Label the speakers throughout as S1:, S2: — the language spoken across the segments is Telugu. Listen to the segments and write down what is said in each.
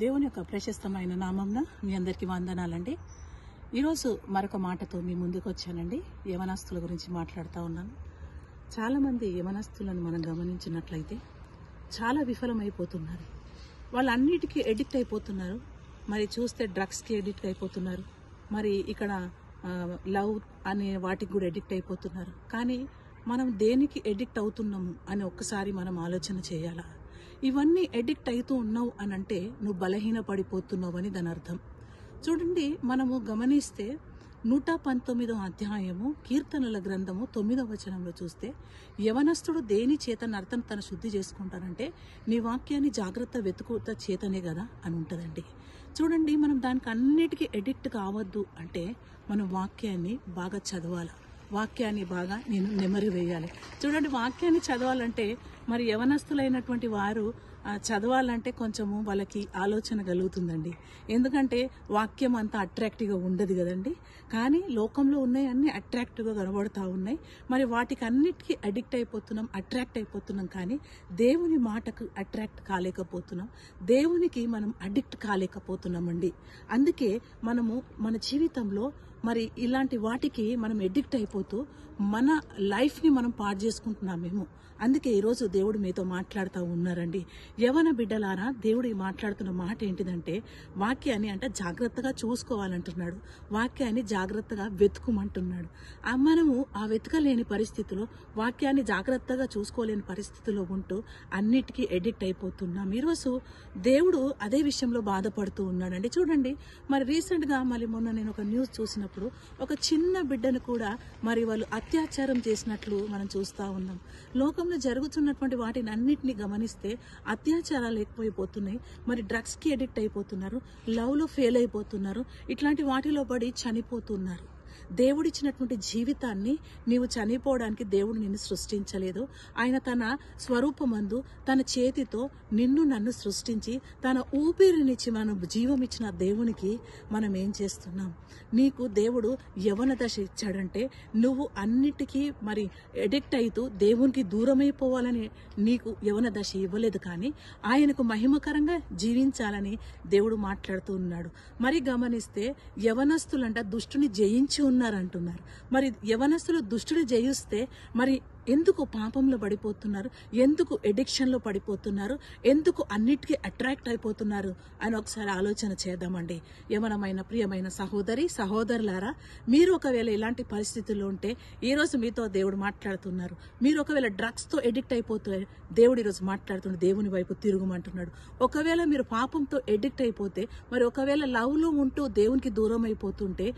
S1: దేవుని యొక్క ప్రశస్తమైన నామంన మీ అందరికీ వందనాలండి. ఈరోజు మరొక మాటతో మీ ముందుకు వచ్చానండి. యవనస్తుల గురించి మాట్లాడుతూ ఉన్నాను. చాలామంది యవనస్తులను మనం గమనించినట్లయితే చాలా విఫలమైపోతున్నారు. వాళ్ళన్నిటికీ ఎడిక్ట్ అయిపోతున్నారు. మరి చూస్తే డ్రగ్స్కి ఎడిక్ట్ అయిపోతున్నారు. మరి ఇక్కడ లవ్ అనే వాటికి కూడా ఎడిక్ట్ అయిపోతున్నారు. కానీ మనం దేనికి ఎడిక్ట్ అవుతున్నాము అని ఒక్కసారి మనం ఆలోచన చేయాలా? ఇవన్నీ ఎడిక్ట్ అవుతూ ఉన్నావు అని అంటే నువ్వు బలహీన పడిపోతున్నావు అని దాని అర్థం. చూడండి, మనము గమనిస్తే 119వ అధ్యాయము కీర్తనల గ్రంథము 9వ వచనంలో చూస్తే, యవనస్తుడు దేని చేత అర్థం తన శుద్ధి చేసుకుంటారంటే నీ వాక్యాన్ని జాగ్రత్త వెతుకుత చేతనే కదా అని ఉంటుందండి. చూడండి, మనం దానికి అన్నిటికీ ఎడిక్ట్ కావద్దు అంటే మనం వాక్యాన్ని బాగా చదవాలి, వాక్యాన్ని బాగా నేను నెమరు వేయాలి. చూడండి, వాక్యాన్ని చదవాలంటే మరి యవనస్తులైనటువంటి వారు చదవాలంటే కొంచెము వాళ్ళకి ఆలోచన కలుగుతుందండి. ఎందుకంటే వాక్యం అంతా అట్రాక్టివ్గా ఉండదు కదండి. కానీ లోకంలో ఉన్నాయి అన్నీ అట్రాక్టివ్గా కనబడుతూ ఉన్నాయి. మరి వాటికి అన్నిటికీ అడిక్ట్ అయిపోతున్నాం, అట్రాక్ట్ అయిపోతున్నాం. కానీ దేవుని మాటకు అట్రాక్ట్ కాలేకపోతున్నాం, దేవునికి మనం అడిక్ట్ కాలేకపోతున్నామండి. అందుకే మనము మన జీవితంలో మరి ఇలాంటి వాటికి మనం ఎడిక్ట్ అయిపోతూ మన లైఫ్ని మనం పాడు చేసుకుంటున్నామేమో. అందుకే ఈరోజు దేవుడు మీతో మాట్లాడుతూ ఉన్నారండి. యవన బిడ్డలారా, దేవుడు మాట్లాడుతున్న మాట ఏంటిదంటే వాక్యాన్ని అంటే జాగ్రత్తగా చూసుకోవాలంటున్నాడు, వాక్యాన్ని జాగ్రత్తగా వెతుకుమంటున్నాడు. మనము ఆ వెతకలేని పరిస్థితిలో, వాక్యాన్ని జాగ్రత్తగా చూసుకోలేని పరిస్థితిలో ఉంటూ అన్నిటికీ ఎడిక్ట్ అయిపోతున్నాం. ఈరోజు దేవుడు అదే విషయంలో బాధపడుతూ ఉన్నాడండి. చూడండి, మరి రీసెంట్గా మళ్ళీ మొన్న నేను ఒక న్యూస్ చూసినప్పుడు ఒక చిన్న బిడ్డను కూడా మరి వాళ్ళు అత్యాచారం చేసినట్లు మనం చూస్తూ ఉన్నాం. లోకంలో జరుగుతున్నటువంటి వాటిని అన్నిటిని గమనిస్తే అత్యాచారాలు ఎక్కువైపోతున్నాయి. మరి డ్రగ్స్కి అడిక్ట్ అయిపోతున్నారు, లవ్లో ఫెయిల్ అయిపోతున్నారు, ఇట్లాంటి వాటిలో పడి చనిపోతున్నారు. దేవుడిచ్చినటువంటి జీవితాన్ని నీవు చనిపోవడానికి దేవుడు నిన్ను సృష్టించలేదు. ఆయన తన స్వరూపమందు తన చేతితో నిన్ను నన్ను సృష్టించి తన ఊపిరినిచ్చి మనం జీవం ఇచ్చిన దేవునికి మనం ఏం చేస్తున్నాం? నీకు దేవుడు యవన దశ ఇచ్చాడంటే నువ్వు అన్నిటికీ మరి ఎడిక్ట్ అవుతూ దేవునికి దూరమైపోవాలని నీకు యవన దశ ఇవ్వలేదు. కానీ ఆయనకు మహిమకరంగా జీవించాలని దేవుడు మాట్లాడుతూ ఉన్నాడు. మరి గమనిస్తే యవనస్తులంట దుష్టుని జయించి ఉన్నారంటున్నారు. మరి యవనస్తులు దుష్టుని జయిస్తే మరి ఎందుకు పాపంలో పడిపోతున్నారు, ఎందుకు ఎడిక్షన్లో పడిపోతున్నారు, ఎందుకు అన్నిటికీ అట్రాక్ట్ అయిపోతున్నారు అని ఒకసారి ఆలోచన చేద్దామండి. యవనమైన ప్రియమైన సహోదరి సహోదరులారా, మీరు ఒకవేళ ఇలాంటి పరిస్థితుల్లో ఉంటే ఈరోజు మీతో దేవుడు మాట్లాడుతున్నారు. మీరు ఒకవేళ డ్రగ్స్తో ఎడిక్ట్ అయిపోతే దేవుడు ఈరోజు మాట్లాడుతున్నాడు, దేవుని వైపు తిరుగుమంటున్నాడు. ఒకవేళ మీరు పాపంతో ఎడిక్ట్ అయిపోతే, మరి ఒకవేళ లవ్లో ఉంటూ దేవునికి దూరం అయిపోతుంటే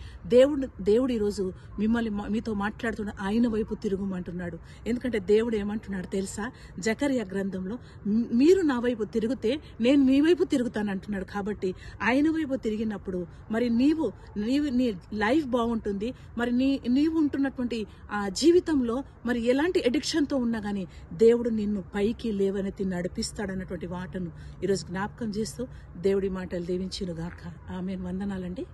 S1: దేవుడు ఈరోజు మిమ్మల్ని మీతో మాట్లాడుతున్నాడు, ఆయన వైపు తిరుగుమంటున్నాడు. ఎందుకంటే దేవుడు ఏమంటున్నాడు తెలుసా? జకర్యా గ్రంథంలో మీరు నా వైపు తిరిగితే నేను మీ వైపు తిరుగుతాను అంటున్నాడు. కాబట్టి ఆయన వైపు తిరిగినప్పుడు మరి నీ లైఫ్ బాగుంటుంది. మరి నీవు ఉంటున్నటువంటి ఆ జీవితంలో మరి ఎలాంటి ఎడిక్షన్తో ఉన్నా కానీ దేవుడు నిన్ను పైకి లేవనెత్తి నడిపిస్తాడన్నటువంటి మాటను ఈరోజు జ్ఞాపకం చేస్తూ దేవుడి మాటలు దీవించును గాక. ఆమేన్. వందనాలండి.